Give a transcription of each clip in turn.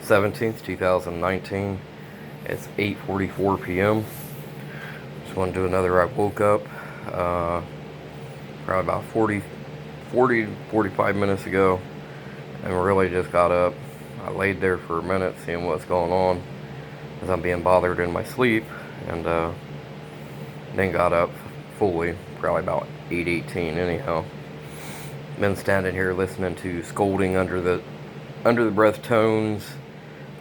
17th, 2019. It's 8:44 p.m. Just want to do another. I woke up probably about 45 minutes ago and really just got up. I laid there for a minute seeing what's going on as I'm being bothered in my sleep, and then got up fully probably about 8:18 anyhow. Been standing here listening to scolding under the breath tones,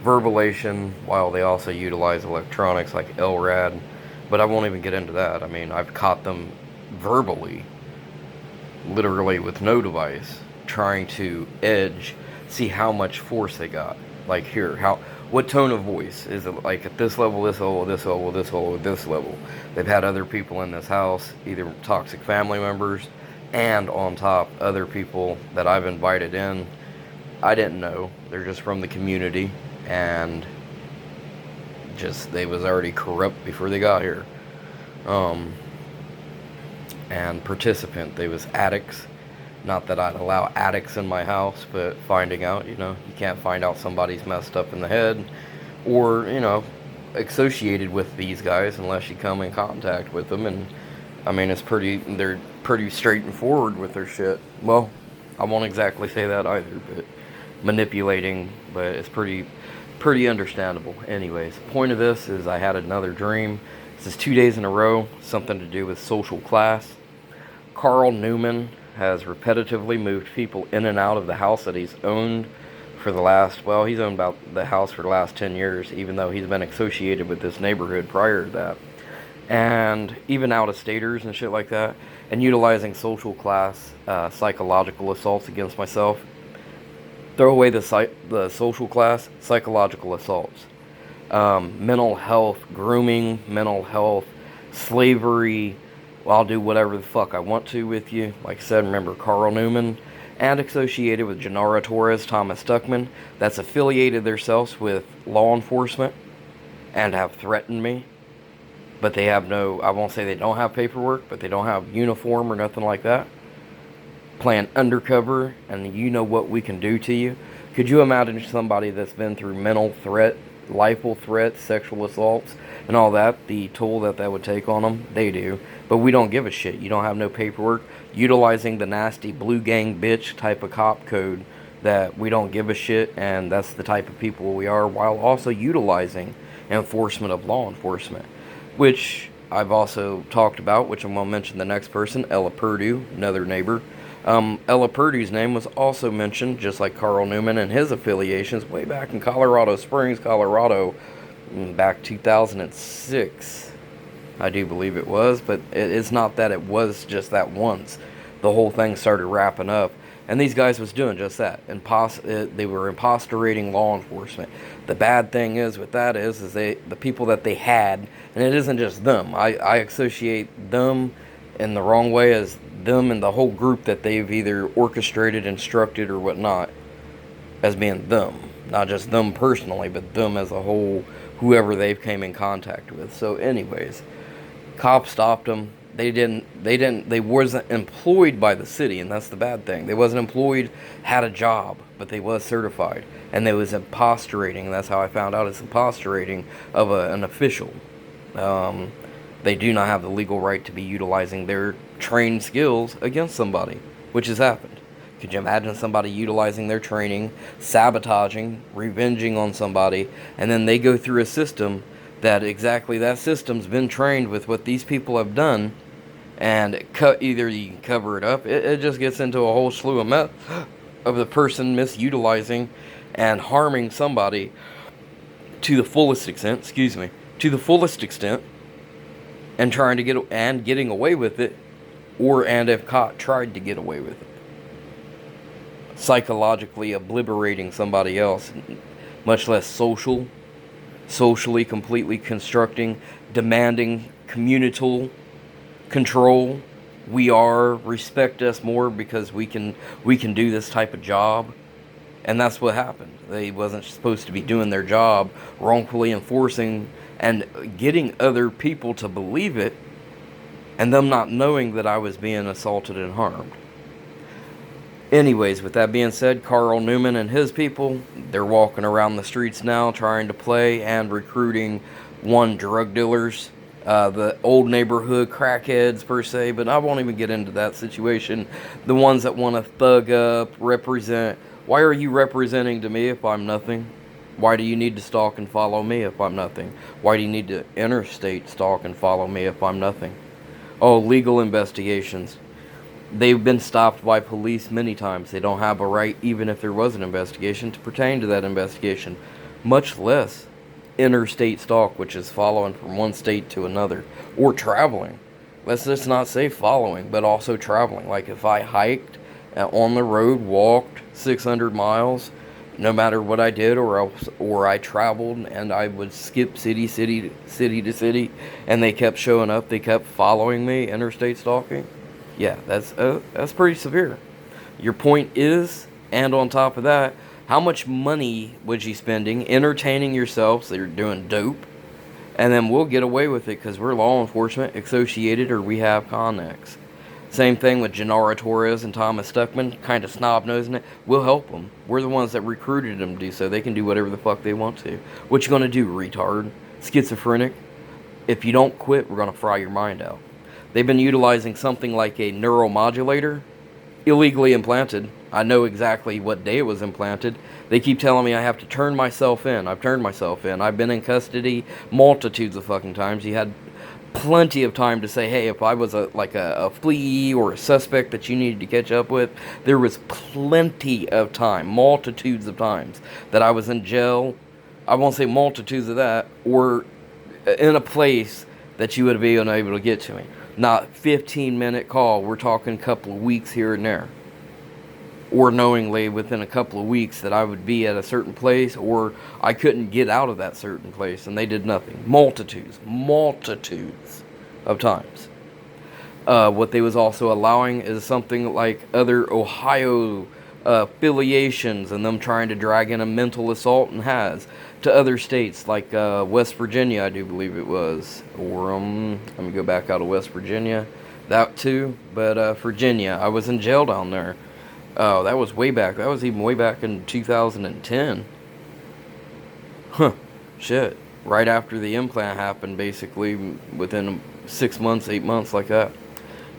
verbalization, while they also utilize electronics like LRAD, but I won't even get into that. I mean, I've caught them verbally, literally with no device, trying to edge, see how much force they got. Like here, what tone of voice is it? Like at this level, this level, this level, this level, this level. They've had other people in this house, either toxic family members, and on top, other people that I've invited in. I didn't know. They're just from the community, and just they was already corrupt before they got here. And participant, they was addicts. Not that I'd allow addicts in my house, but finding out, you can't find out somebody's messed up in the head or, associated with these guys unless you come in contact with them. And I mean, they're pretty straightforward with their shit. Well, I won't exactly say that either, but manipulating, but it's pretty understandable. Anyways, the point of this is I had another dream. This is 2 days in a row, something to do with social class. Carl Newman has repetitively moved people in and out of the house that he's owned for the last, he's owned about the house for the last 10 years, even though he's been associated with this neighborhood prior to that. And even out-of-staters and shit like that, and utilizing social class psychological assaults against myself. Throw away the social class psychological assaults. Mental health, grooming, mental health, slavery. Well, I'll do whatever the fuck I want to with you. Like I said, remember Carl Newman, and associated with Janara Torres, Thomas Stuckman, that's affiliated themselves with law enforcement and have threatened me. But they have I won't say they don't have paperwork, but they don't have uniform or nothing like that. Playing undercover, and you know what we can do to you. Could you imagine somebody that's been through mental threat, lifeable threats, sexual assaults, and all that, the toll that would take on them? They do. But we don't give a shit. You don't have no paperwork. Utilizing the nasty blue gang bitch type of cop code that we don't give a shit, and that's the type of people we are, while also utilizing enforcement of law enforcement, which I've also talked about, which I'm going to mention the next person, Ella Purdue, another neighbor. Ella Purdue's name was also mentioned, just like Carl Newman and his affiliations, way back in Colorado Springs, Colorado, back 2006, I do believe it was, but it's not that it was just that once. The whole thing started wrapping up, and these guys was doing just that. They were imposterating law enforcement. The bad thing is with that is the people that they had, and it isn't just them. I associate them in the wrong way as them and the whole group that they've either orchestrated, instructed, or whatnot, as being them. Not just them personally, but them as a whole, whoever they've came in contact with. So anyways, cops stopped them. They wasn't employed by the city, and that's the bad thing. They wasn't employed, had a job, but they was certified. And they was imposterating, and that's how I found out it's imposterating of an official. They do not have the legal right to be utilizing their trained skills against somebody, which has happened. Could you imagine somebody utilizing their training, sabotaging, revenging on somebody, and then they go through a system that system's been trained with what these people have done, and either you can cover it up, it just gets into a whole slew of mess of the person misutilizing and harming somebody to the fullest extent, and trying to getting away with it, and if caught, tried to get away with it. Psychologically obliterating somebody else, much less socially completely constructing, demanding communal control. Respect us more because we can do this type of job. And that's what happened. They wasn't supposed to be doing their job, wrongfully enforcing and getting other people to believe it, and them not knowing that I was being assaulted and harmed. Anyways, with that being said, Carl Newman and his people, they're walking around the streets now trying to play and recruiting drug dealers, the old neighborhood crackheads per se, but I won't even get into that situation. The ones that want to thug up, represent. Why are you representing to me if I'm nothing? Why do you need to stalk and follow me if I'm nothing? Why do you need to interstate stalk and follow me if I'm nothing? Oh, legal investigations. They've been stopped by police many times. They don't have a right, even if there was an investigation, to pertain to that investigation, much less interstate stalk, which is following from one state to another, or traveling. Let's just not say following, but also traveling. Like if I hiked on the road, walked 600 miles, no matter what I did, or I traveled and I would skip city to city, and they kept showing up, they kept following me, interstate stalking. Yeah, that's pretty severe. Your point is, and on top of that, how much money was you spending entertaining yourself so you're doing dope, and then we'll get away with it because we're law enforcement, associated, or we have connects. Same thing with Gennaro Torres and Thomas Stuckman, kind of snob-nosing it. We'll help them. We're the ones that recruited them to do so. They can do whatever the fuck they want to. What you gonna do, retard? Schizophrenic? If you don't quit, we're gonna fry your mind out. They've been utilizing something like a neuromodulator, illegally implanted. I know exactly what day it was implanted. They keep telling me I have to turn myself in. I've turned myself in. I've been in custody multitudes of fucking times. You had plenty of time to say, hey, if I was a flea or a suspect that you needed to catch up with, there was plenty of time, multitudes of times that I was in jail. I won't say multitudes of that, or in a place that you would be unable to get to me. Not 15-minute call. We're talking a couple of weeks here and there. Or knowingly within a couple of weeks that I would be at a certain place, or I couldn't get out of that certain place, and they did nothing. Multitudes of times. What they was also allowing is something like other Ohio affiliations, and them trying to drag in a mental assault, and has, to other states like West Virginia, I do believe it was, or let me go back out of West Virginia, that too, but Virginia, I was in jail down there. Oh, that was way back. That was even way back in 2010. Shit. Right after the implant happened, basically, within 6 months, 8 months, like that.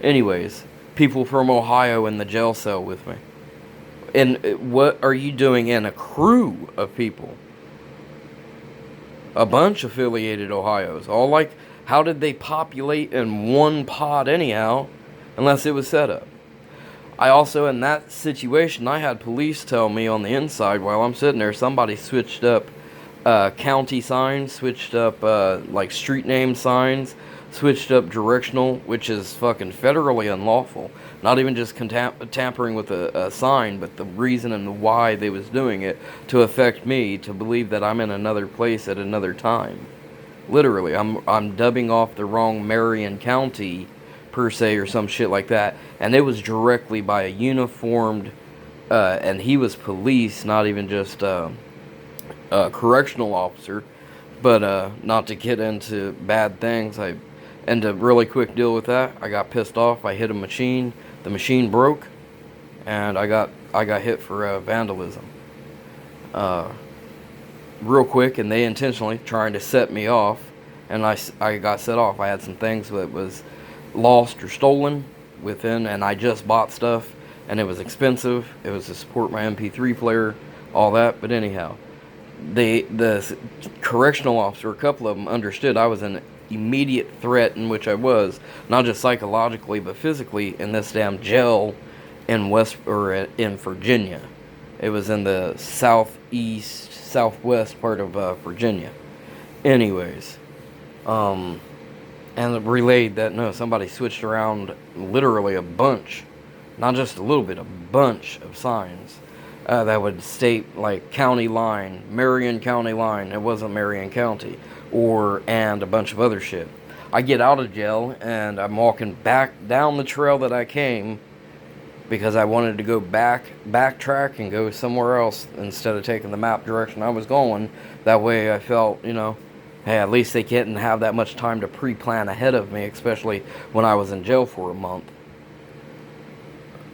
Anyways, people from Ohio in the jail cell with me. And what are you doing in a crew of people? A bunch affiliated Ohios. All like, how did they populate in one pod anyhow, unless it was set up? I also, in that situation, I had police tell me on the inside while I'm sitting there, somebody switched up county signs, switched up like street name signs, switched up directional, which is fucking federally unlawful. Not even just tampering with a sign, but the reason and why they was doing it to affect me to believe that I'm in another place at another time. Literally, I'm dubbing off the wrong Marion County per se, or some shit like that, and it was directly by a uniformed, and he was police, not even just a correctional officer, but not to get into bad things, and to really quick deal with that, I got pissed off, I hit a machine, the machine broke, and I got hit for vandalism, real quick, and they intentionally trying to set me off, and I got set off. I had some things that was lost or stolen within, and I just bought stuff, and it was expensive. It was to support my MP3 player, all that. But anyhow, the correctional officer, a couple of them, understood I was an immediate threat, in which I was, not just psychologically but physically, in this damn jail in in Virginia. It was in the southwest part of Virginia. Anyways, and relayed that, no, somebody switched around literally a bunch, not just a little bit, a bunch of signs that would state like county line, Marion County line. It wasn't Marion County, and a bunch of other shit. I get out of jail and I'm walking back down the trail that I came, because I wanted to go backtrack and go somewhere else instead of taking the map direction I was going. That way I felt, hey, at least they couldn't have that much time to pre-plan ahead of me, especially when I was in jail for a month,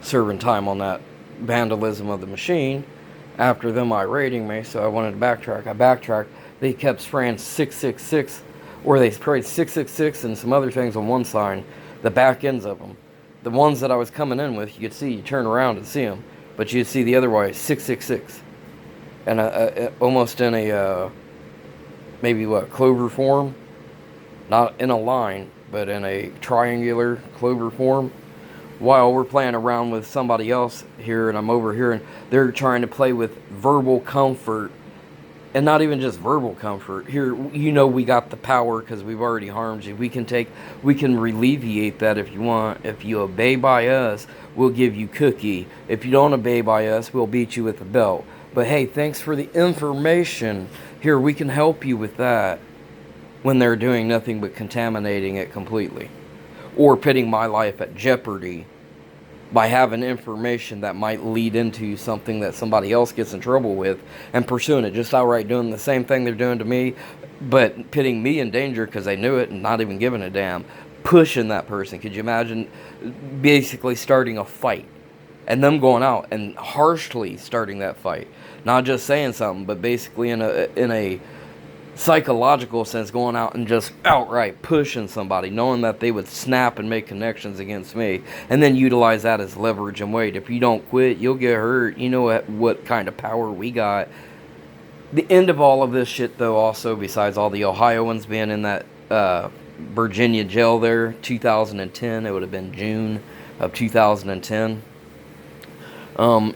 serving time on that vandalism of the machine after them irating me, so I wanted to backtrack. I backtracked. They kept spraying 666, or they sprayed 666 and some other things on one sign, the back ends of them. The ones that I was coming in with, you could see, you turn around and see them, but you'd see the other way, 666. And almost in a, maybe what, clover form? Not in a line, but in a triangular clover form. While we're playing around with somebody else here, and I'm over here, and they're trying to play with verbal comfort, and not even just verbal comfort. Here, you know, we got the power because we've already harmed you. We can alleviate that if you want. If you obey by us, we'll give you cookie. If you don't obey by us, we'll beat you with a belt. But hey, thanks for the information. Here, we can help you with that, when they're doing nothing but contaminating it completely, or putting my life at jeopardy by having information that might lead into something that somebody else gets in trouble with, and pursuing it, just outright doing the same thing they're doing to me, but putting me in danger because they knew it and not even giving a damn, pushing that person. Could you imagine basically starting a fight and them going out and harshly starting that fight, not just saying something, but basically in a psychological sense, going out and just outright pushing somebody, knowing that they would snap and make connections against me, and then utilize that as leverage and weight. If you don't quit, you'll get hurt. You know what kind of power we got. The end of all of this shit, though, also, besides all the Ohioans being in that Virginia jail there, 2010, it would have been June of 2010,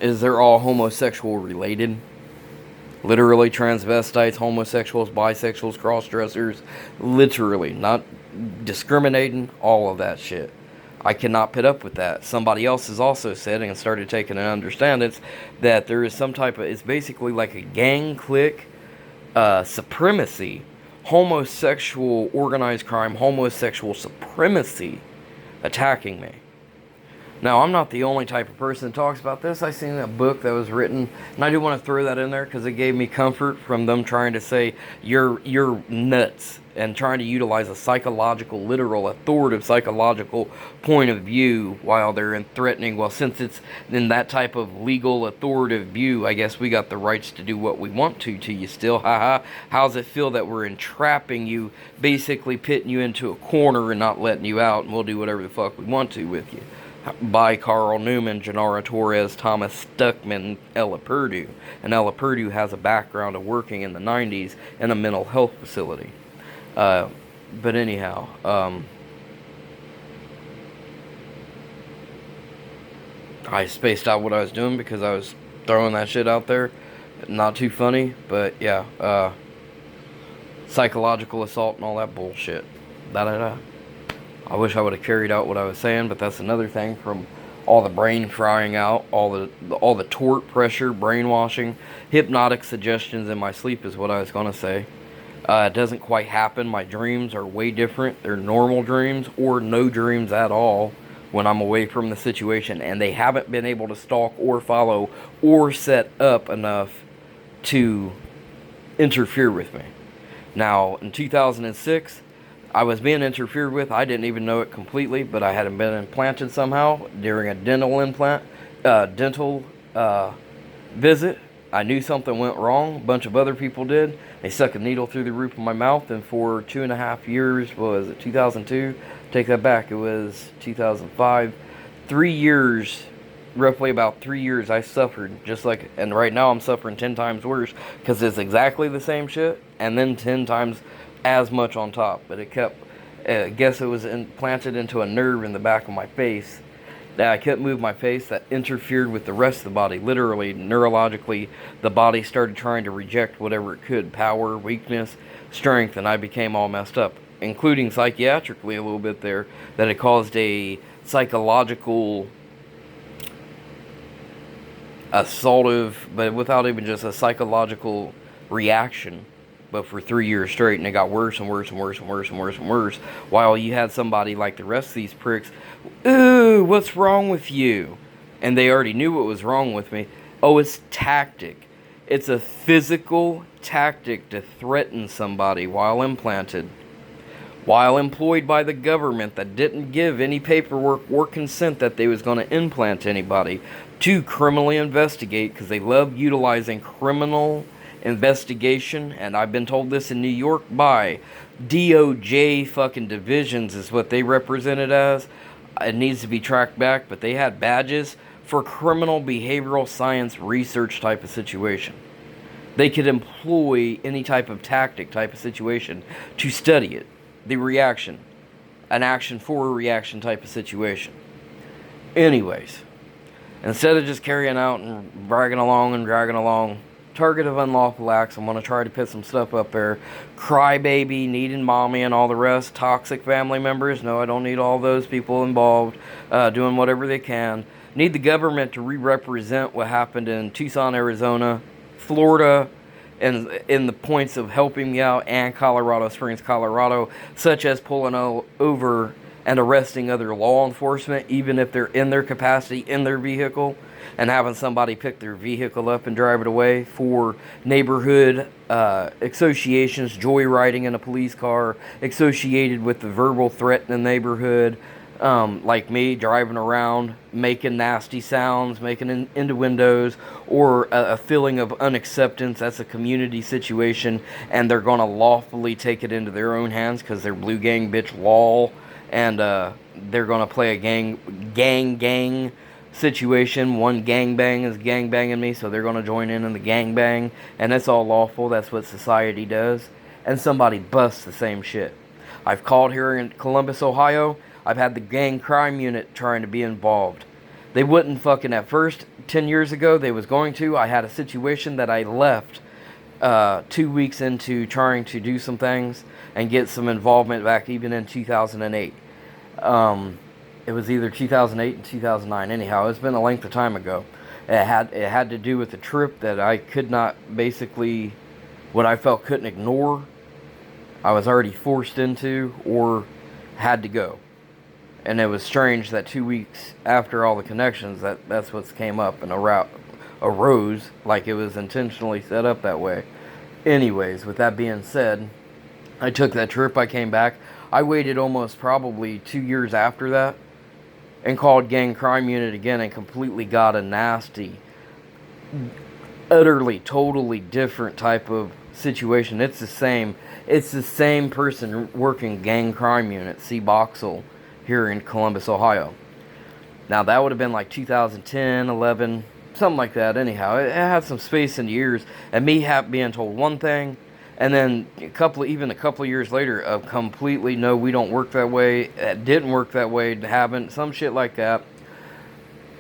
is they're all homosexual related. Literally, transvestites, homosexuals, bisexuals, cross-dressers. Literally, not discriminating, all of that shit. I cannot put up with that. Somebody else has also said, and started taking and understand it, that there is some type of, it's basically like a gang clique supremacy, homosexual organized crime, homosexual supremacy attacking me. Now, I'm not the only type of person that talks about this. I seen a book that was written, and I do want to throw that in there because it gave me comfort from them trying to say, you're nuts, and trying to utilize a psychological, literal, authoritative psychological point of view while they're threatening. Well, since it's in that type of legal, authoritative view, I guess we got the rights to do what we want to you still. Haha. How's it feel that we're entrapping you, basically pitting you into a corner and not letting you out, and we'll do whatever the fuck we want to with you? By Carl Newman, Gennaro Torres, Thomas Stuckman, Ella Purdue. And Ella Purdue has a background of working in the 90s in a mental health facility. But anyhow, I spaced out what I was doing because I was throwing that shit out there. Not too funny, but yeah, psychological assault and all that bullshit. I wish I would have carried out what I was saying, but that's another thing from all the brain frying out, all the tort pressure, brainwashing, hypnotic suggestions in my sleep is what I was going to say. It doesn't quite happen. My dreams are way different. They're normal dreams or no dreams at all when I'm away from the situation, and they haven't been able to stalk or follow or set up enough to interfere with me. Now, in 2006, I was being interfered with. I didn't even know it completely, but I hadn't been implanted somehow during a dental visit. I knew something went wrong. A bunch of other people did. They stuck a needle through the roof of my mouth, and for 2.5 years, was it 2002? Take that back. It was 2005. 3 years, roughly about 3 years, I suffered just like, and right now I'm suffering 10 times worse because it's exactly the same shit, and then 10 times as much on top. But it kept, I guess it was implanted into a nerve in the back of my face that I couldn't move my face, that interfered with the rest of the body. Literally, neurologically, the body started trying to reject whatever it could, power, weakness, strength, and I became all messed up, including psychiatrically a little bit there, that it caused a psychological assaultive, but without even just a psychological reaction, but for 3 years straight, and it got worse and worse and worse and worse and worse and worse, while you had somebody like the rest of these pricks, ooh, what's wrong with you? And they already knew what was wrong with me. Oh, it's tactic. It's a physical tactic to threaten somebody while implanted. while employed by the government that didn't give any paperwork or consent that they was going to implant anybody to criminally investigate, because they love utilizing criminal investigation. And I've been told this in New York by DOJ fucking divisions is what they represented as. It needs to be tracked back, but they had badges for criminal behavioral science research type of situation. They could employ any type of tactic type of situation to study it. The reaction. An action for a reaction type of situation. Anyways. Instead of just carrying out and dragging along, target of unlawful acts, I'm going to try to put some stuff up there. Crybaby, needing mommy and all the rest. Toxic family members. No, I don't need all those people involved. Doing whatever they can. Need the government to re-represent what happened in Tucson, Arizona, Florida, and in the points of helping me out, and Colorado Springs, Colorado, such as pulling over and arresting other law enforcement, even if they're in their capacity in their vehicle, and having somebody pick their vehicle up and drive it away for neighborhood associations, joyriding in a police car, associated with the verbal threat in the neighborhood, like me driving around, making nasty sounds, making innuendos, or a feeling of unacceptance. That's a community situation, and they're going to lawfully take it into their own hands because they're blue gang bitch law, and they're going to play a gang situation. One gangbang is gangbanging me, so they're going to join in the gangbang, and that's all lawful. That's what society does. And somebody busts the same shit. I've called here in Columbus, Ohio. I've had the gang crime unit trying to be involved. They wouldn't fucking at first. 10 years ago, they was going to. I had a situation that I left 2 weeks into trying to do some things and get some involvement back even in 2008. It was either 2008 and 2009. Anyhow, it's been a length of time ago. It had to do with a trip that I could not basically, what I felt couldn't ignore. I was already forced into or had to go. And it was strange that 2 weeks after all the connections, that's what came up and arose like it was intentionally set up that way. Anyways, with that being said, I took that trip, I came back. I waited almost probably 2 years after that and called gang crime unit again and completely got a nasty, utterly, totally different type of situation. It's the same person working gang crime unit, C. Boxell, here in Columbus, Ohio. Now, that would have been like 2010, 11, something like that. Anyhow, it had some space in the years, and me being told one thing, and then a couple of years later, completely, no, we don't work that way, it didn't work that way, haven't, some shit like that.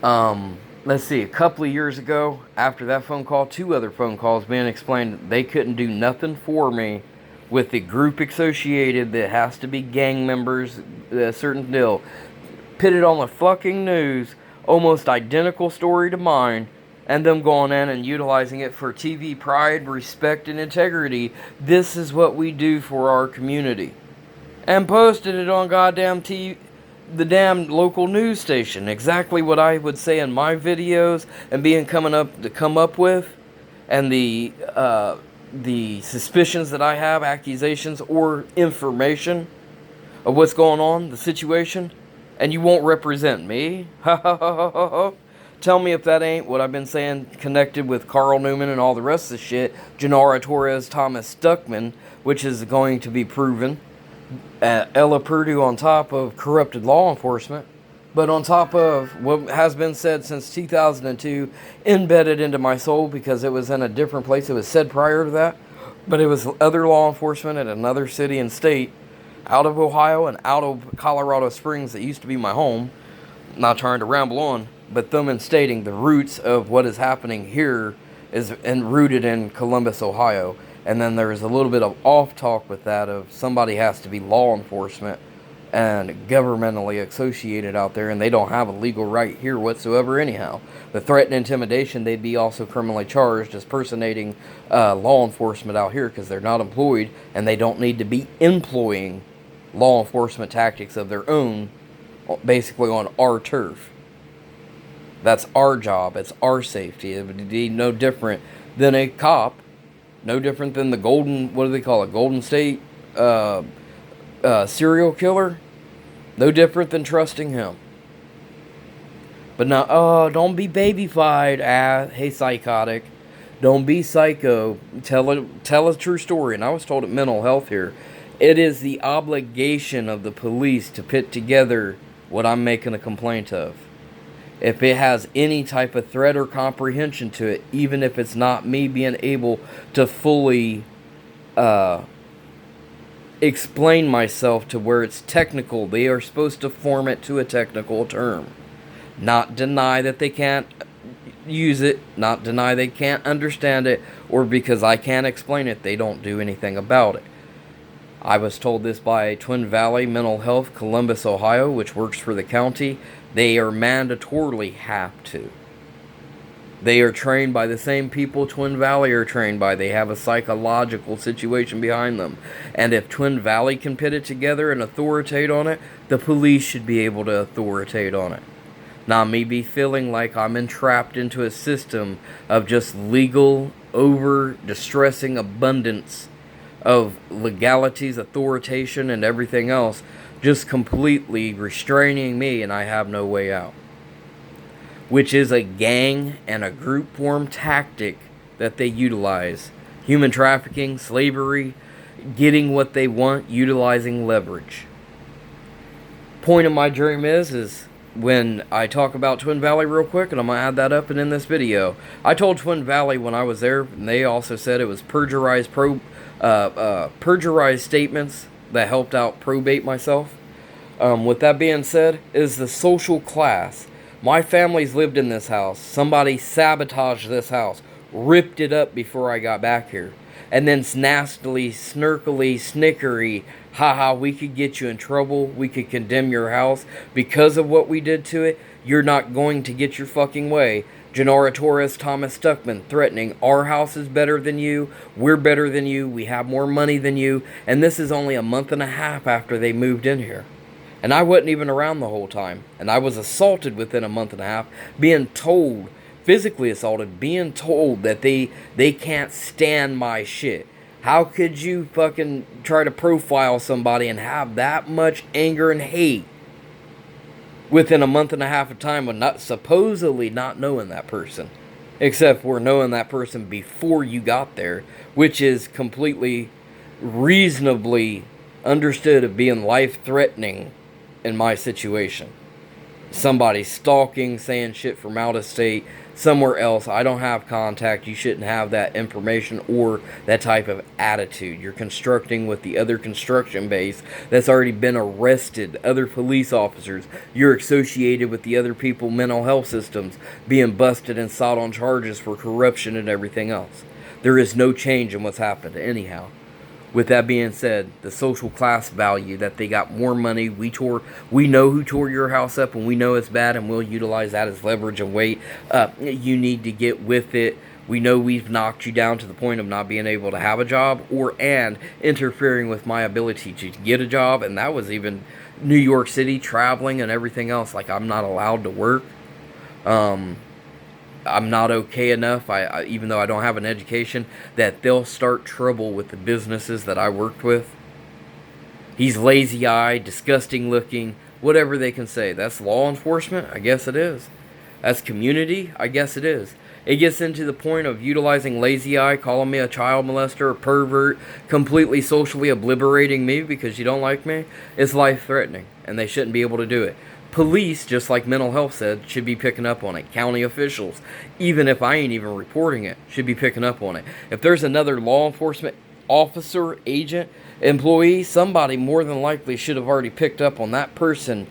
Let's see, a couple of years ago, after that phone call, 2 other phone calls being explained, they couldn't do nothing for me with the group associated that has to be gang members, a certain deal. Pitted on the fucking news, almost identical story to mine, and them going in and utilizing it for TV pride, respect, and integrity. This is what we do for our community. And posted it on goddamn TV, the damn local news station. Exactly what I would say in my videos and come up with, and the suspicions that I have, accusations or information of what's going on, the situation, and you won't represent me? Ha ha ha ha ha ha. Tell me if that ain't what I've been saying, connected with Carl Newman and all the rest of the shit, Janara Torres, Thomas Stuckman, which is going to be proven, Ella Purdue on top of corrupted law enforcement, but on top of what has been said since 2002, embedded into my soul because it was in a different place. It was said prior to that, but it was other law enforcement at another city and state, out of Ohio and out of Colorado Springs that used to be my home. Not trying to ramble on, but them in stating the roots of what is happening here is rooted in Columbus, Ohio. And then there is a little bit of off talk with that of somebody has to be law enforcement and governmentally associated out there, and they don't have a legal right here whatsoever anyhow. The threat and intimidation, they'd be also criminally charged as personating law enforcement out here because they're not employed, and they don't need to be employing law enforcement tactics of their own, basically on our turf. That's our job. It's our safety. It would be no different than a cop, no different than the Golden State serial killer, no different than trusting him. But now, don't be babyfied. Hey, psychotic. Don't be psycho. Tell a true story. And I was told at mental health here, it is the obligation of the police to put together what I'm making a complaint of. If it has any type of threat or comprehension to it, even if it's not me being able to fully explain myself to where it's technical, they are supposed to form it to a technical term. Not deny that they can't use it, not deny they can't understand it, or because I can't explain it, they don't do anything about it. I was told this by Twin Valley Mental Health, Columbus, Ohio, which works for the county. They are mandatorily have to. They are trained by the same people Twin Valley are trained by. They have a psychological situation behind them. And if Twin Valley can put it together and authoritate on it, the police should be able to authoritate on it. Not me be feeling like I'm entrapped into a system of just legal, over-distressing abundance of legalities, authoritation, and everything else, just completely restraining me and I have no way out. Which is a gang and a group form tactic that they utilize. Human trafficking, slavery, getting what they want, utilizing leverage. Point of my dream is when I talk about Twin Valley real quick, and I'm going to add that up and in this video. I told Twin Valley when I was there, and they also said it was perjurized statements that helped out probate myself. With that being said, is the social class. My family's lived in this house. Somebody sabotaged this house, ripped it up before I got back here. And then nastily, snarkily, snickery, haha, we could get you in trouble. We could condemn your house because of what we did to it. You're not going to get your fucking way. Janara Torres, Thomas Stuckman threatening our house is better than you. We're better than you. We have more money than you. And this is only a month and a half after they moved in here. And I wasn't even around the whole time. And I was assaulted within a month and a half, being told, physically assaulted, being told that they can't stand my shit. How could you fucking try to profile somebody and have that much anger and hate within a month and a half of time with not supposedly not knowing that person? Except for knowing that person before you got there, which is completely reasonably understood of being life-threatening in my situation. Somebody stalking, saying shit from out of state, somewhere else. I don't have contact. You shouldn't have that information or that type of attitude. You're constructing with the other construction base that's already been arrested, other police officers. You're associated with the other people, mental health systems, being busted and sought on charges for corruption and everything else. There is no change in what's happened anyhow. With that being said, the social class value that they got more money. We know who tore your house up, and we know it's bad, and we'll utilize that as leverage and weight. You need to get with it. We know we've knocked you down to the point of not being able to have a job and interfering with my ability to get a job. And that was even New York City, traveling and everything else. Like, I'm not allowed to work. I'm not okay enough, even though I don't have an education, that they'll start trouble with the businesses that I worked with. He's lazy-eyed, disgusting looking, whatever they can say. That's law enforcement? I guess it is. That's community? I guess it is. It gets into the point of utilizing lazy eye, calling me a child molester, a pervert, completely socially obliterating me because you don't like me. It's life-threatening, and they shouldn't be able to do it. Police, just like mental health said, should be picking up on it. County officials, even if I ain't even reporting it, should be picking up on it. If there's another law enforcement officer, agent, employee, somebody more than likely should have already picked up on that person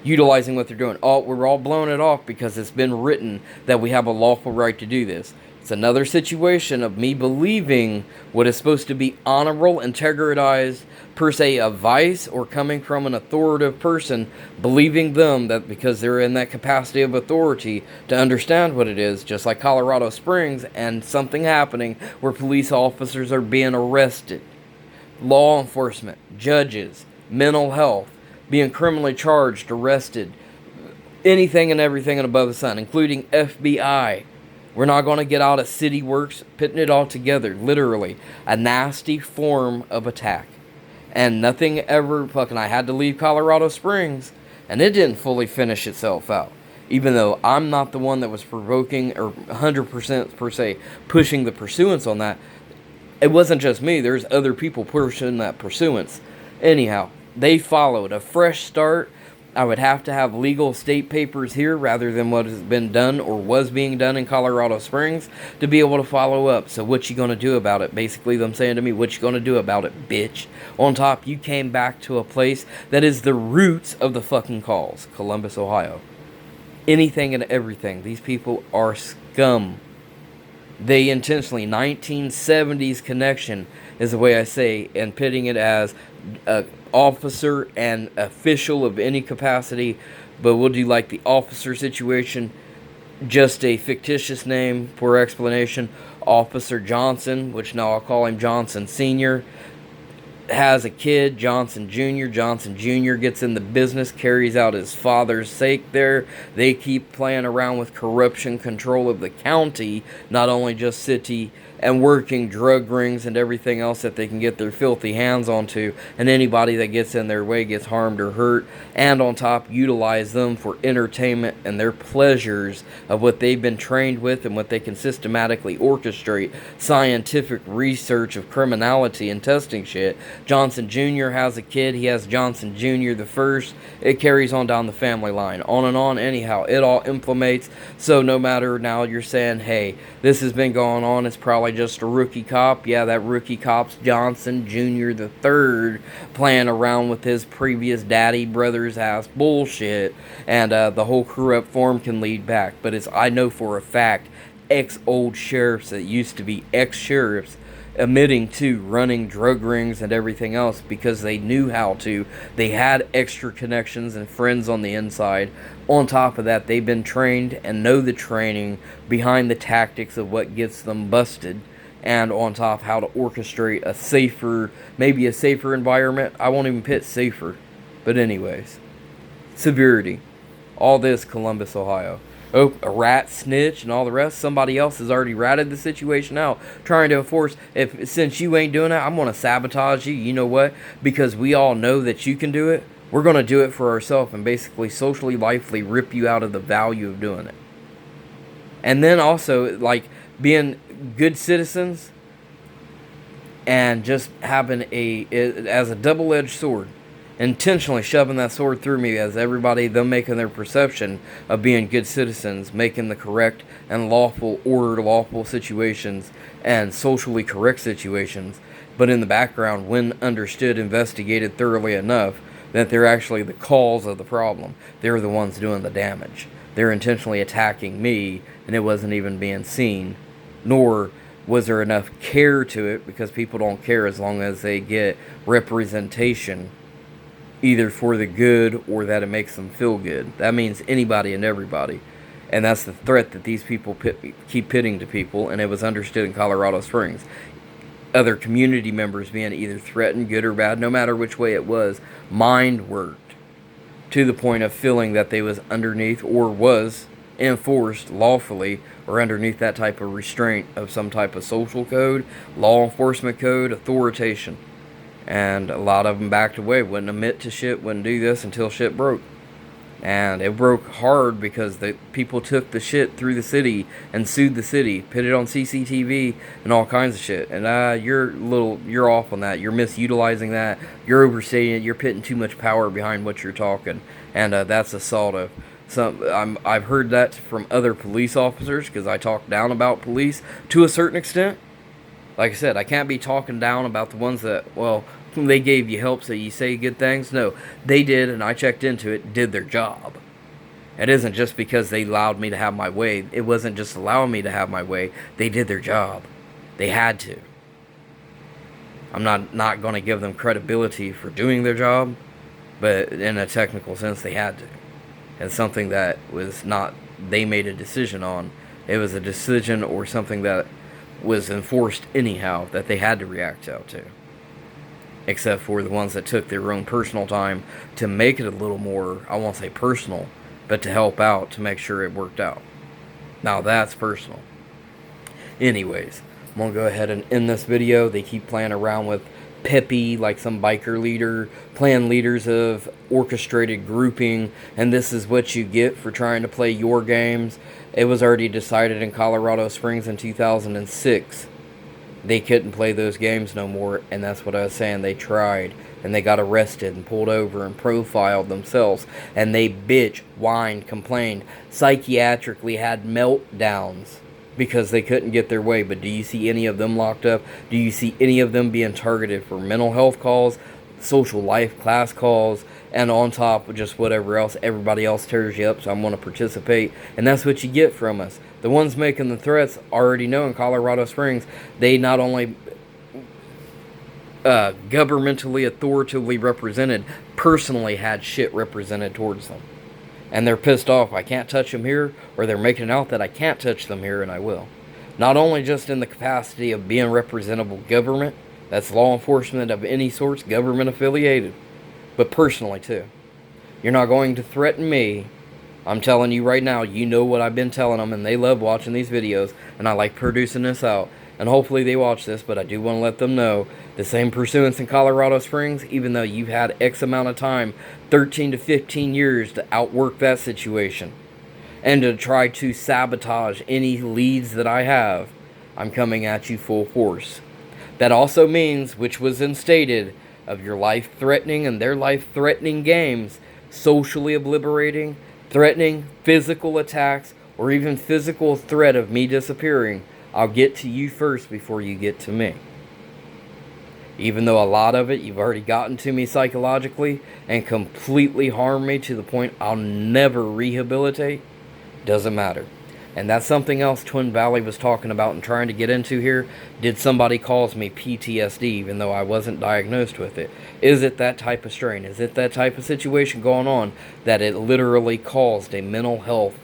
utilizing what they're doing. Oh, we're all blowing it off because it's been written that we have a lawful right to do this. It's another situation of me believing what is supposed to be honorable, integritized, per se, advice, or coming from an authoritative person, believing them that because they're in that capacity of authority to understand what it is, just like Colorado Springs, and something happening where police officers are being arrested. Law enforcement, judges, mental health, being criminally charged, arrested, anything and everything and above the sun, including FBI. We're not going to get out of city works, putting it all together, literally. A nasty form of attack. And nothing ever fucking, I had to leave Colorado Springs, and it didn't fully finish itself out. Even though I'm not the one that was provoking or 100% per se pushing the pursuance on that, it wasn't just me. There's other people pushing that pursuance. Anyhow, they followed a fresh start. I would have to have legal state papers here rather than what has been done or was being done in Colorado Springs to be able to follow up. So what you gonna do about it? Basically them saying to me, what you gonna do about it, bitch? On top, you came back to a place that is the roots of the fucking calls, Columbus, Ohio. Anything and everything. These people are scum. They intentionally, 1970s connection is the way I say, and pitting it as a officer and official of any capacity, but we'll do like the officer situation, just a fictitious name for explanation. Officer Johnson, which now I'll call him Johnson Sr., has a kid, Johnson Jr. Johnson Jr. gets in the business, carries out his father's sake there. They keep playing around with corruption, control of the county, not only just city, and working drug rings and everything else that they can get their filthy hands onto, and anybody that gets in their way gets harmed or hurt, and on top utilize them for entertainment and their pleasures of what they've been trained with and what they can systematically orchestrate scientific research of criminality and testing shit. Johnson Jr. has a kid, he has Johnson Jr. the first, it carries on down the family line, on and on. Anyhow, it all implements. So no matter now you're saying, hey, this has been going on, it's probably just a rookie cop. Yeah, that rookie cop's Johnson Jr. the third, playing around with his previous daddy brother's ass bullshit, and the whole corrupt form can lead back. But it's, I know for a fact, ex-old sheriffs that used to be ex-sheriffs admitting to running drug rings and everything else because they knew how to. They had extra connections and friends on the inside. On top of that, they've been trained and know the training behind the tactics of what gets them busted, and on top how to orchestrate a safer, maybe a safer environment. I won't even pit safer, but anyways, severity. All this, Columbus, Ohio. Oh, a rat snitch and all the rest. Somebody else has already ratted the situation out, trying to enforce, since you ain't doing it, I'm going to sabotage you. You know what? Because we all know that you can do it. We're going to do it for ourselves and basically socially, lifely rip you out of the value of doing it. And then also, like, being good citizens and just having as a double-edged sword. Intentionally shoving that sword through me as everybody, them making their perception of being good citizens, making the correct and lawful, ordered, lawful situations and socially correct situations, but in the background, when understood, investigated thoroughly enough, that they're actually the cause of the problem. They're the ones doing the damage. They're intentionally attacking me, and it wasn't even being seen, nor was there enough care to it, because people don't care as long as they get representation, either for the good or that it makes them feel good. That means anybody and everybody. And that's the threat that these people keep pitting to people, and it was understood in Colorado Springs. Other community members being either threatened, good or bad, no matter which way it was, mind worked to the point of feeling that they was underneath or was enforced lawfully or underneath that type of restraint of some type of social code, law enforcement code, authorization. And a lot of them backed away, wouldn't admit to shit, wouldn't do this until shit broke. And it broke hard because the people took the shit through the city and sued the city, put it on CCTV and all kinds of shit. And you're off on that. You're misutilizing that. You're overstating it. You're putting too much power behind what you're talking. And that's assault of some. I've heard that from other police officers because I talk down about police to a certain extent. Like I said, I can't be talking down about the ones that, well, they gave you help so you say good things. No, they did, and I checked into it, did their job. It isn't just because they allowed me to have my way. It wasn't just allowing me to have my way. They did their job. They had to. I'm not going to give them credibility for doing their job, but in a technical sense, they had to. It's something that was not, they made a decision on. It was a decision or something that was enforced anyhow that they had to react out to. Except for the ones that took their own personal time to make it a little more, I won't say personal, but to help out to make sure it worked out. Now that's personal. Anyways, I'm going to go ahead and end this video. They keep playing around with peppy, like some biker leader, planned leaders of orchestrated grouping, and this is what you get for trying to play your games. It was already decided in Colorado Springs in 2006. They couldn't play those games no more, and that's what I was saying. They tried, and they got arrested and pulled over and profiled themselves, and they bitch, whined, complained, psychiatrically had meltdowns because they couldn't get their way. But do you see any of them locked up? Do you see any of them being targeted for mental health calls, social life class calls, and on top of just whatever else? Everybody else tears you up, so I'm going to participate, and that's what you get from us. The ones making the threats already know in Colorado Springs, they not only governmentally, authoritatively represented, personally had shit represented towards them. And they're pissed off. I can't touch them here, or they're making it out that I can't touch them here, and I will. Not only just in the capacity of being representable government, that's law enforcement of any sorts, government affiliated, but personally too. You're not going to threaten me. I'm telling you right now, you know what I've been telling them, and they love watching these videos, and I like producing this out, and hopefully they watch this, but I do want to let them know the same pursuance in Colorado Springs, even though you've had X amount of time, 13 to 15 years, to outwork that situation, and to try to sabotage any leads that I have, I'm coming at you full force. That also means, which was instated, of your life-threatening and their life-threatening games, socially obliterating, threatening, physical attacks, or even physical threat of me disappearing, I'll get to you first before you get to me. Even though a lot of it you've already gotten to me psychologically and completely harmed me to the point I'll never rehabilitate, doesn't matter. And that's something else Twin Valley was talking about and trying to get into here. Did somebody cause me PTSD even though I wasn't diagnosed with it? Is it that type of strain? Is it that type of situation going on that it literally caused a mental health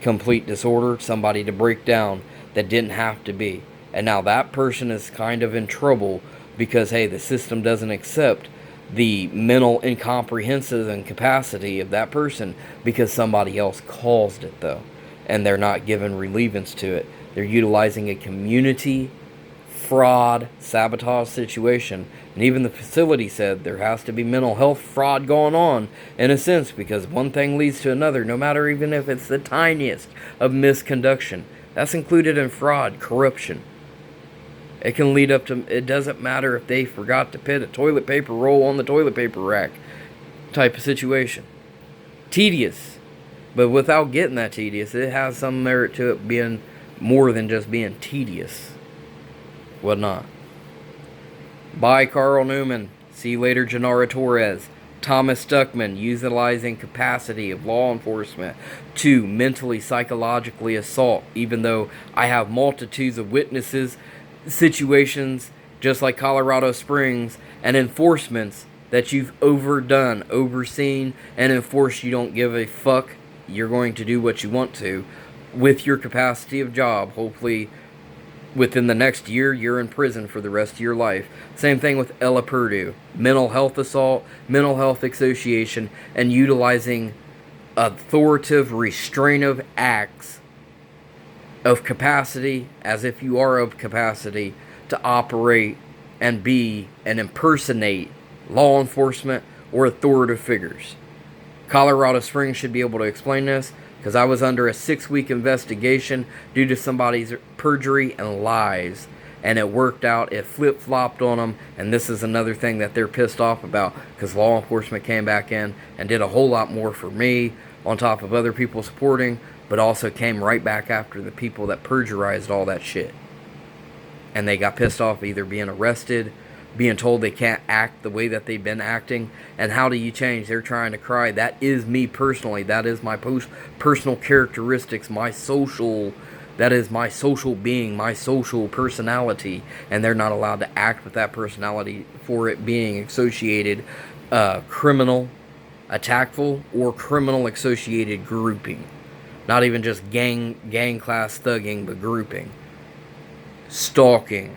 complete disorder, somebody to break down that didn't have to be? And now that person is kind of in trouble because, hey, the system doesn't accept the mental incomprehensive incapacity of that person because somebody else caused it, though. And they're not giving relievance to it. They're utilizing a community fraud sabotage situation. And even the facility said there has to be mental health fraud going on, in a sense, because one thing leads to another, no matter even if it's the tiniest of misconduction. That's included in fraud, corruption. It can lead up to, it doesn't matter if they forgot to put a toilet paper roll on the toilet paper rack type of situation. Tedious. But without getting that tedious, it has some merit to it being more than just being tedious. Whatnot. Bye, Carl Newman. See you later, Janara Torres. Thomas Stuckman, utilizing capacity of law enforcement to mentally, psychologically assault, even though I have multitudes of witnesses, situations just like Colorado Springs, and enforcements that you've overdone, overseen, and enforced. You don't give a fuck. You're going to do what you want to with your capacity of job. Hopefully within the next year, you're in prison for the rest of your life. Same thing with Ella Purdue. Mental health assault, mental health association, and utilizing authoritative, restrainative acts of capacity, as if you are of capacity, to operate and be and impersonate law enforcement or authoritative figures. Colorado Springs should be able to explain this, because I was under a 6-week investigation due to somebody's perjury and lies, and it worked out. It flip-flopped on them, and this is another thing that they're pissed off about, because law enforcement came back in and did a whole lot more for me, on top of other people supporting, but also came right back after the people that perjurized all that shit. And they got pissed off either being arrested, being told they can't act the way that they've been acting. And how do you change? They're trying to cry. That is me personally. That is my personal characteristics, that is my social being, my social personality. And they're not allowed to act with that personality for it being associated criminal, attackful, or criminal associated grouping. Not even just gang class thugging, but grouping. Stalking.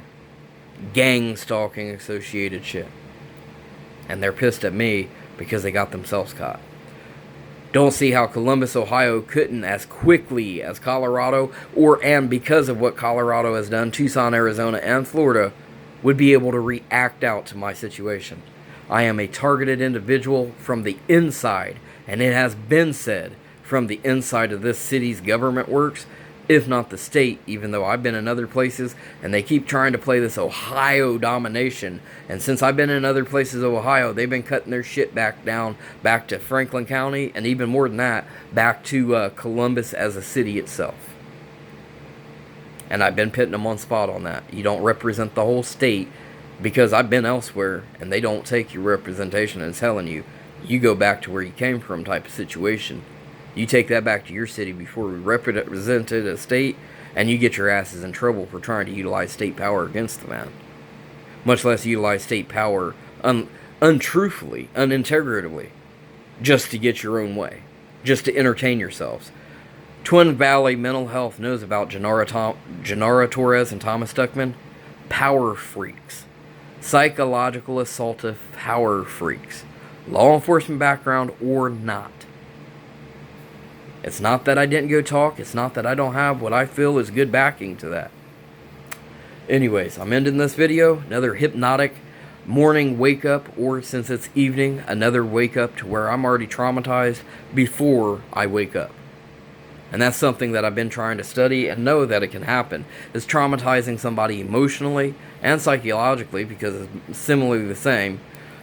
Gang stalking associated shit. And they're pissed at me because they got themselves caught. Don't see how Columbus, Ohio couldn't as quickly as Colorado, and because of what Colorado has done, Tucson, Arizona, and Florida would be able to react out to my situation. I am a targeted individual from the inside, and it has been said from the inside of this city's government works, if not the state, even though I've been in other places, and they keep trying to play this Ohio domination. And since I've been in other places of Ohio, they've been cutting their shit back down, back to Franklin County, and even more than that, back to Columbus as a city itself. And I've been putting them on spot on that. You don't represent the whole state, because I've been elsewhere, and they don't take your representation and telling you, you go back to where you came from type of situation. You take that back to your city before we represented a state, and you get your asses in trouble for trying to utilize state power against the man. Much less utilize state power untruthfully, unintegratively, just to get your own way, just to entertain yourselves. Twin Valley Mental Health knows about Janara Torres and Thomas Duckman. Power freaks. Psychological assaultive power freaks. Law enforcement background or not. It's not that I didn't go talk. It's not that I don't have what I feel is good backing to that. Anyways, I'm ending this video. Another hypnotic morning wake up, or since it's evening, another wake up to where I'm already traumatized before I wake up. And that's something that I've been trying to study and know that it can happen. Is traumatizing somebody emotionally and psychologically, because it's similarly the same.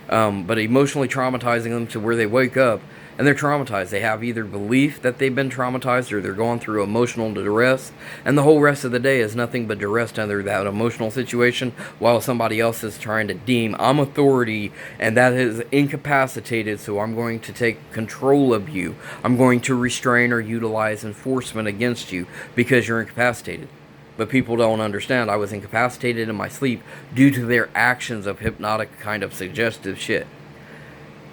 But emotionally traumatizing them to where they wake up and they're traumatized. They have either belief that they've been traumatized or they're going through emotional duress, and the whole rest of the day is nothing but duress under that emotional situation, while somebody else is trying to deem I'm authority and that is incapacitated, so I'm going to take control of you. I'm going to restrain or utilize enforcement against you because you're incapacitated. But people don't understand I was incapacitated in my sleep due to their actions of hypnotic kind of suggestive shit.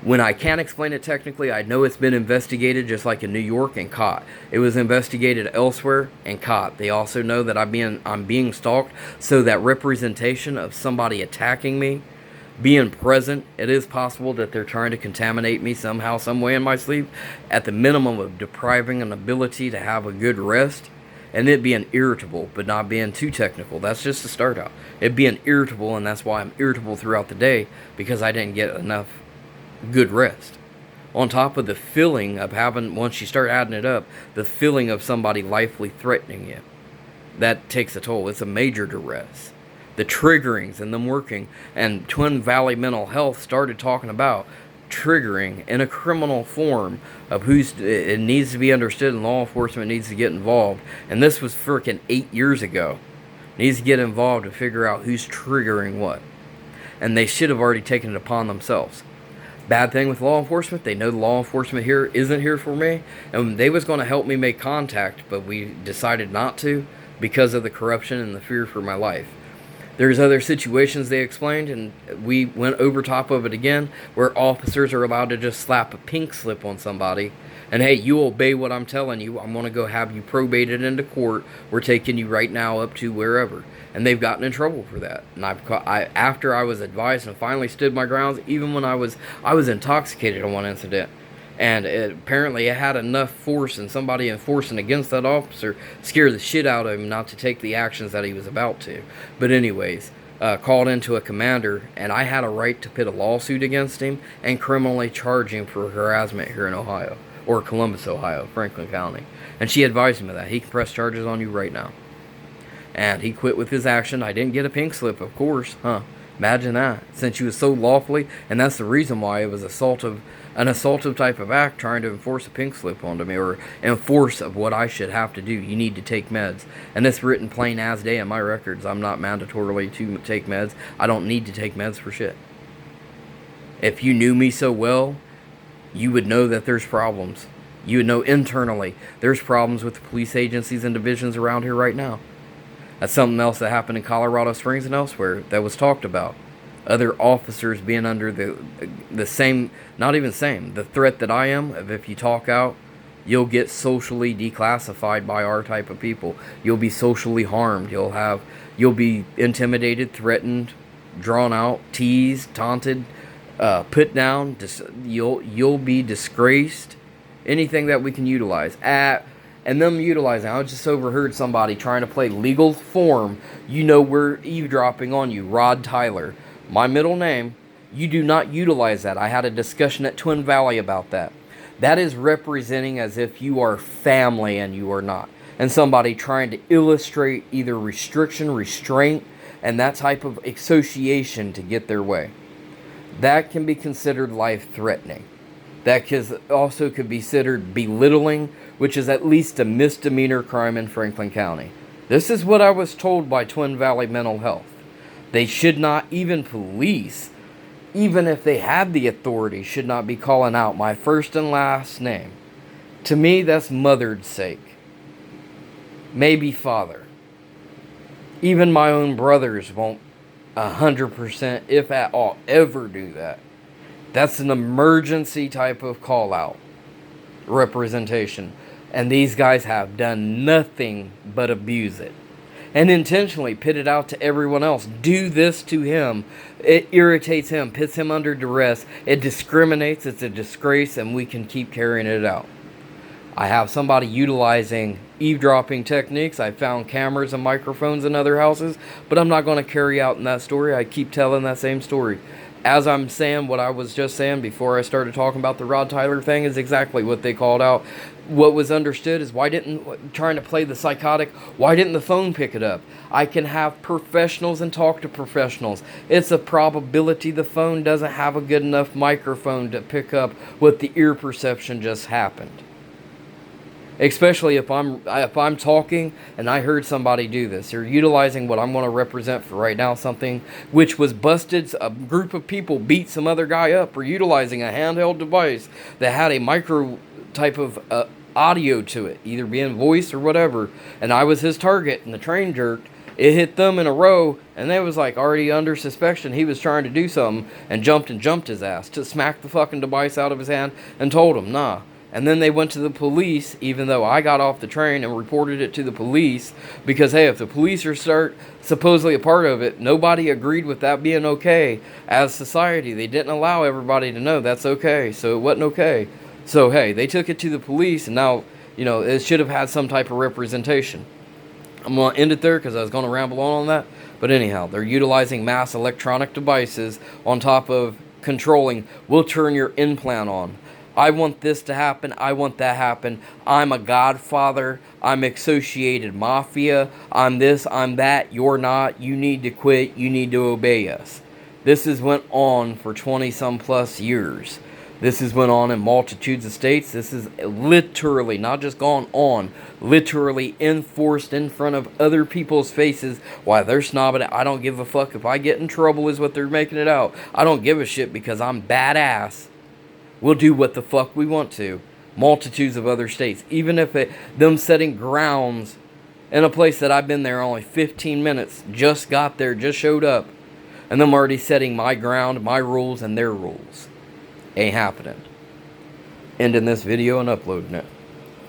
When I can't explain it technically, I know it's been investigated, just like in New York, and caught. It was investigated elsewhere and caught. They also know that I'm being stalked, so that representation of somebody attacking me, being present, it is possible that they're trying to contaminate me somehow, some way in my sleep, at the minimum of depriving an ability to have a good rest, and it being irritable, but not being too technical. That's just to start out. It being irritable, and that's why I'm irritable throughout the day, because I didn't get enough good rest. On top of the feeling of having, once you start adding it up, the feeling of somebody lifely threatening you. That takes a toll. It's a major duress. The triggerings and them working, and Twin Valley Mental Health started talking about triggering in a criminal form of it needs to be understood, and law enforcement needs to get involved. And this was freaking 8 years ago. Needs to get involved to figure out who's triggering what. And they should have already taken it upon themselves. Bad thing with law enforcement, they know the law enforcement here isn't here for me, and they was going to help me make contact, but we decided not to because of the corruption and the fear for my life. There's other situations they explained, and we went over top of it again, where officers are allowed to just slap a pink slip on somebody, and hey, you obey what I'm telling you, I'm going to go have you probated into court, we're taking you right now up to wherever. And they've gotten in trouble for that. And after I was advised and finally stood my grounds, even when I was intoxicated on one incident, and apparently it had enough force, and somebody enforcing against that officer scared the shit out of him not to take the actions that he was about to. But anyways, called into a commander, and I had a right to put a lawsuit against him and criminally charge him for harassment here in Ohio, or Columbus, Ohio, Franklin County. And she advised him of that. He can press charges on you right now. And he quit with his action. I didn't get a pink slip, of course, huh? Imagine that. Since she was so lawfully, and that's the reason why it was an assaultive type of act, trying to enforce a pink slip onto me, or enforce of what I should have to do. You need to take meds. And it's written plain as day in my records. I'm not mandatorily to take meds. I don't need to take meds for shit. If you knew me so well, you would know that there's problems. You would know internally there's problems with the police agencies and divisions around here right now. That's something else that happened in Colorado Springs and elsewhere that was talked about. Other officers being under the same, not even same, the threat that I am, of if you talk out, you'll get socially declassified by our type of people. You'll be socially harmed. You'll be intimidated, threatened, drawn out, teased, taunted, put down. You'll be disgraced. Anything that we can utilize. and them utilizing. I just overheard somebody trying to play legal form. You know we're eavesdropping on you, Rod Tyler. My middle name. You do not utilize that. I had a discussion at Twin Valley about that. That is representing as if you are family and you are not. And somebody trying to illustrate either restriction, restraint, and that type of association to get their way. That can be considered life-threatening. That also could be considered belittling, which is at least a misdemeanor crime in Franklin County. This is what I was told by Twin Valley Mental Health. They should not, even police, even if they had the authority, should not be calling out my first and last name. To me, that's mother's sake. Maybe father. Even my own brothers won't 100%, if at all, ever do that. That's an emergency type of call out representation. And these guys have done nothing but abuse it. And intentionally pit it out to everyone else. Do this to him. It irritates him, puts him under duress. It discriminates, it's a disgrace, and we can keep carrying it out. I have somebody utilizing eavesdropping techniques. I found cameras and microphones in other houses, but I'm not going to carry out in that story. I keep telling that same story. As I'm saying what I was just saying before I started talking about the Rod Tyler thing is exactly what they called out. What was understood is trying to play the psychotic, why didn't the phone pick it up? I can have professionals and talk to professionals. It's a probability the phone doesn't have a good enough microphone to pick up what the ear perception just happened. Especially if I'm talking and I heard somebody do this. They're utilizing what I'm going to represent for right now, something which was busted. A group of people beat some other guy up for utilizing a handheld device that had a micro type of audio to it, either being voice or whatever. And I was his target, and the train jerked. It hit them in a row, and they was like already under suspicion. He was trying to do something and jumped his ass to smack the fucking device out of his hand and told him, nah. And then they went to the police, even though I got off the train and reported it to the police. Because, hey, if the police are supposedly a part of it, nobody agreed with that being okay as society. They didn't allow everybody to know that's okay, so it wasn't okay. So, hey, they took it to the police, and now, it should have had some type of representation. I'm going to end it there because I was going to ramble on that. But anyhow, they're utilizing mass electronic devices on top of controlling. We'll turn your implant on. I want this to happen. I want that happen. I'm a godfather. I'm associated mafia. I'm this. I'm that. You're not. You need to quit. You need to obey us. This has went on for 20-some plus years. This has went on in multitudes of states. This is literally, not just gone on, literally enforced in front of other people's faces. Why, they're snobbing it. I don't give a fuck if I get in trouble is what they're making it out. I don't give a shit because I'm badass. We'll do what the fuck we want to. Multitudes of other states. Even if them setting grounds in a place that I've been there only 15 minutes, just got there, just showed up, and them already setting my ground, my rules, and their rules. Ain't happening. Ending this video and uploading it.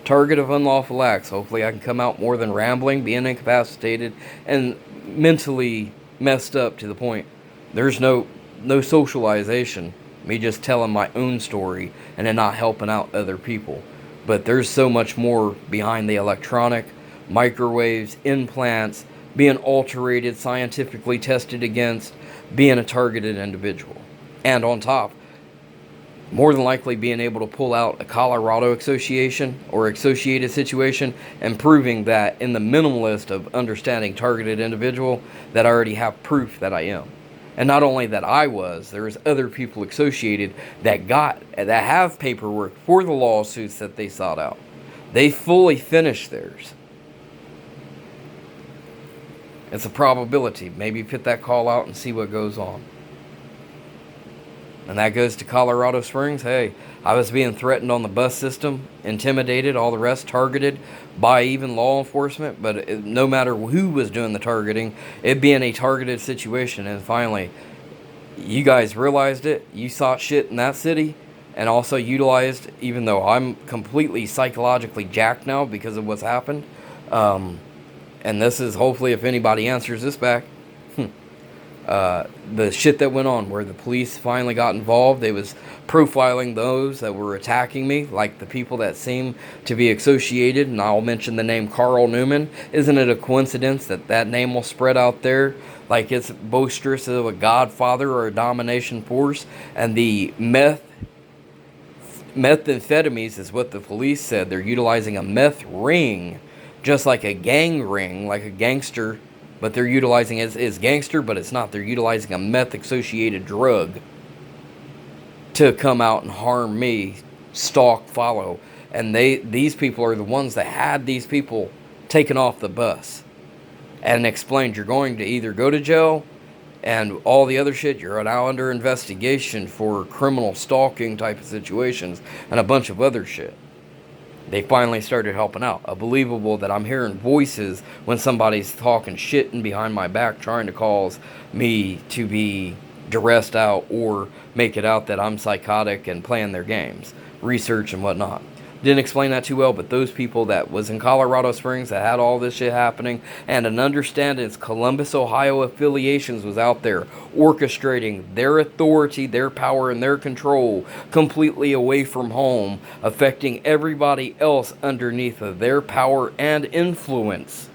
Target of unlawful acts. Hopefully I can come out more than rambling, being incapacitated, and mentally messed up to the point. There's no socialization. Me just telling my own story and then not helping out other people. But there's so much more behind the electronic, microwaves, implants, being alterated, scientifically tested against, being a targeted individual. And on top, more than likely being able to pull out a Colorado association or associated situation and proving that in the minimalist of understanding targeted individual that I already have proof that I am. And not only that I was, there's other people associated that have paperwork for the lawsuits that they sought out. They fully finished theirs. It's a probability. Maybe put that call out and see what goes on. And that goes to Colorado Springs. Hey, I was being threatened on the bus system, intimidated, all the rest, targeted by even law enforcement. But no matter who was doing the targeting, it being a targeted situation. And finally, you guys realized it. You saw shit in that city and also utilized, even though I'm completely psychologically jacked now because of what's happened. And this is hopefully if anybody answers this back. The shit that went on where the police finally got involved, they was profiling those that were attacking me, like the people that seem to be associated, and I'll mention the name Carl Newman. Isn't it a coincidence that that name will spread out there like it's boisterous of a godfather or a domination force? And the methamphetamines is what the police said. They're utilizing a meth ring, just like a gang ring, like a gangster, but they're utilizing it as gangster, but it's not. They're utilizing a meth-associated drug to come out and harm me, stalk, follow. And these people are the ones that had these people taken off the bus and explained, you're going to either go to jail and all the other shit, you're now under investigation for criminal stalking type of situations and a bunch of other shit. They finally started helping out. Unbelievable that I'm hearing voices when somebody's talking shit and behind my back trying to cause me to be dressed out or make it out that I'm psychotic and playing their games, research and whatnot. Didn't explain that too well, but those people that was in Colorado Springs that had all this shit happening, and an understanding Columbus, Ohio affiliations was out there orchestrating their authority, their power, and their control completely away from home, affecting everybody else underneath of their power and influence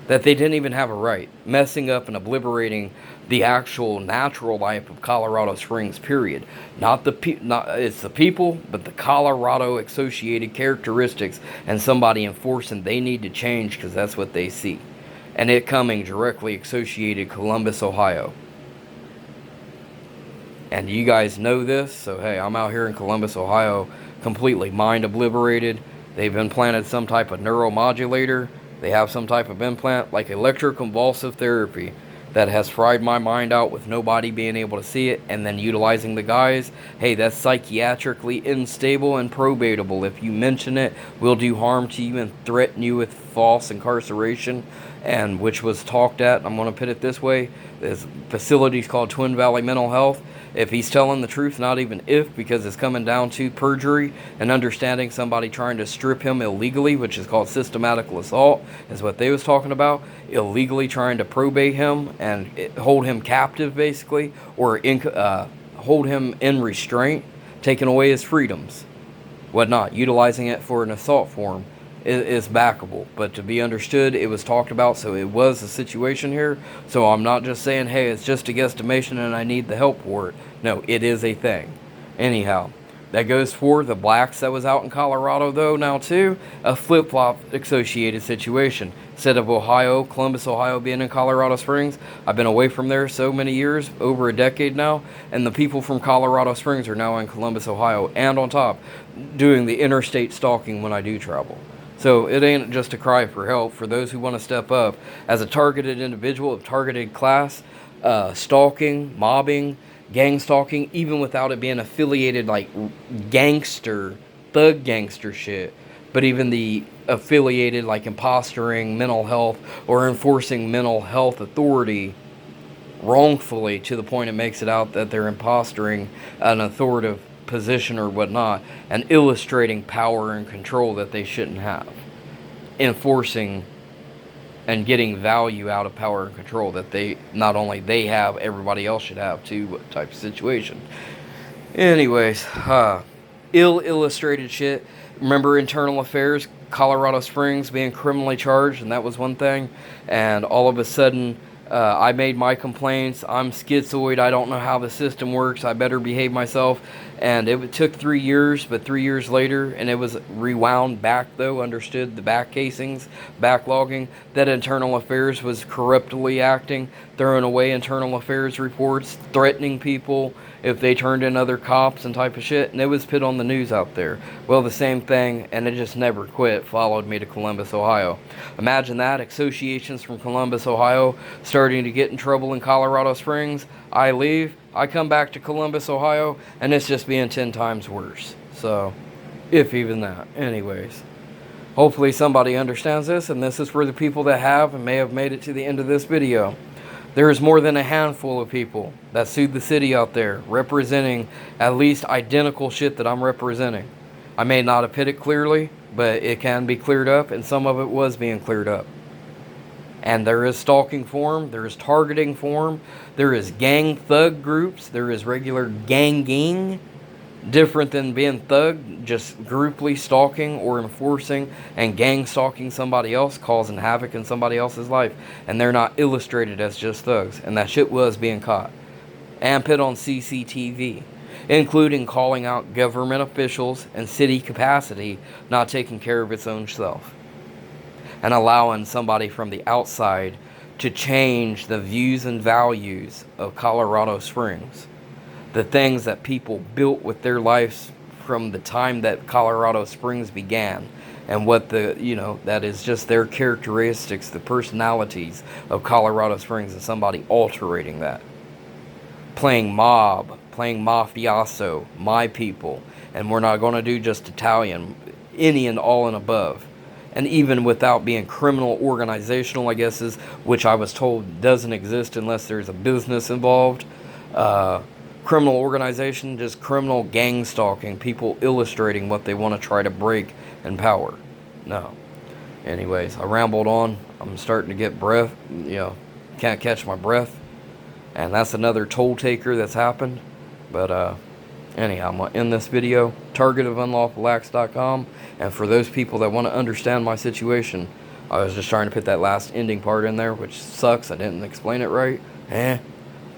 that they didn't even have a right, messing up and obliterating the actual natural life of Colorado Springs, period. It's the people, but the Colorado associated characteristics and somebody enforcing they need to change because that's what they see. And it coming directly associated Columbus, Ohio. And you guys know this, so hey, I'm out here in Columbus, Ohio, completely mind obliterated. They've implanted some type of neuromodulator. They have some type of implant like electroconvulsive therapy that has fried my mind out with nobody being able to see it, and then utilizing the guys. Hey, that's psychiatrically unstable and probatable. If you mention it, will do harm to you and threaten you with false incarceration, and which was talked at. I'm going to put it this way. This facility's called Twin Valley Mental Health. If he's telling the truth, not even if, because it's coming down to perjury and understanding somebody trying to strip him illegally, which is called systematic assault, is what they was talking about, illegally trying to probate him and hold him captive, basically, or hold him in restraint, taking away his freedoms, whatnot, utilizing it for an assault form. Is backable, but to be understood, it was talked about, so it was a situation here. So I'm not just saying, hey, it's just a guesstimation and I need the help for it. No, it is a thing. Anyhow, that goes for the blacks that was out in Colorado, though, now too, a flip-flop associated situation. Instead of Ohio, Columbus, Ohio being in Colorado Springs, I've been away from there so many years, over a decade now, and the people from Colorado Springs are now in Columbus, Ohio, and on top, doing the interstate stalking when I do travel. So it ain't just a cry for help for those who want to step up as a targeted individual, a targeted class, stalking, mobbing, gang stalking, even without it being affiliated like gangster, thug gangster shit, but even the affiliated like impostoring mental health or enforcing mental health authority wrongfully to the point it makes it out that they're impostoring an authoritative position or whatnot, and illustrating power and control that they shouldn't have, enforcing and getting value out of power and control that they not only they have, everybody else should have too, type of situation. Anyways, illustrated shit. Remember internal affairs, Colorado Springs being criminally charged, and that was one thing, and all of a sudden I made my complaints. I'm schizoid. I don't know how the system works. I better behave myself. And it took 3 years, but 3 years later, and it was rewound back, though, understood the back casings, backlogging, that internal affairs was corruptly acting, throwing away internal affairs reports, threatening people if they turned in other cops and type of shit, and it was put on the news out there. Well, the same thing, and it just never quit, followed me to Columbus, Ohio. Imagine that, associations from Columbus, Ohio, starting to get in trouble in Colorado Springs. I leave, I come back to Columbus, Ohio, and it's just being 10 times worse. So, if even that. Anyways, hopefully somebody understands this, and this is for the people that have and may have made it to the end of this video. There is more than a handful of people that sued the city out there, representing at least identical shit that I'm representing. I may not have put it clearly, but it can be cleared up, and some of it was being cleared up. And there is stalking form, there is targeting form, there is gang thug groups, there is regular ganging, different than being thug, just grouply stalking or enforcing and gang stalking somebody else, causing havoc in somebody else's life. And they're not illustrated as just thugs. And that shit was being caught and put on CCTV, including calling out government officials and city capacity not taking care of its own self, and allowing somebody from the outside to change the views and values of Colorado Springs. The things that people built with their lives from the time that Colorado Springs began, and what that is just their characteristics, the personalities of Colorado Springs, and somebody altering that. Playing mob, playing mafioso, my people, and we're not going to do just Italian, any and all and above. And even without being criminal organizational, I guess is, which I was told doesn't exist unless there's a business involved. Criminal organization, just criminal gang stalking, people illustrating what they want to try to break and power. No. Anyways, I rambled on. I'm starting to get breath, can't catch my breath. And that's another toll taker that's happened. But anyhow, I'm going to end this video. Target of unlawfulacts.com. And for those people that want to understand my situation, I was just trying to put that last ending part in there, which sucks. I didn't explain it right.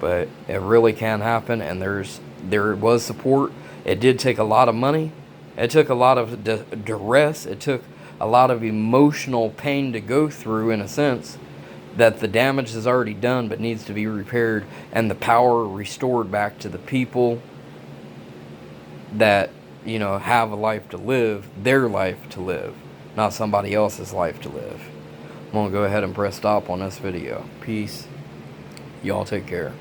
But it really can happen, and there was support. It did take a lot of money. It took a lot of duress. It took a lot of emotional pain to go through, in a sense, that the damage is already done but needs to be repaired, and the power restored back to the people that, have a life to live, their life to live, not somebody else's life to live. I'm going to go ahead and press stop on this video. Peace. Y'all take care.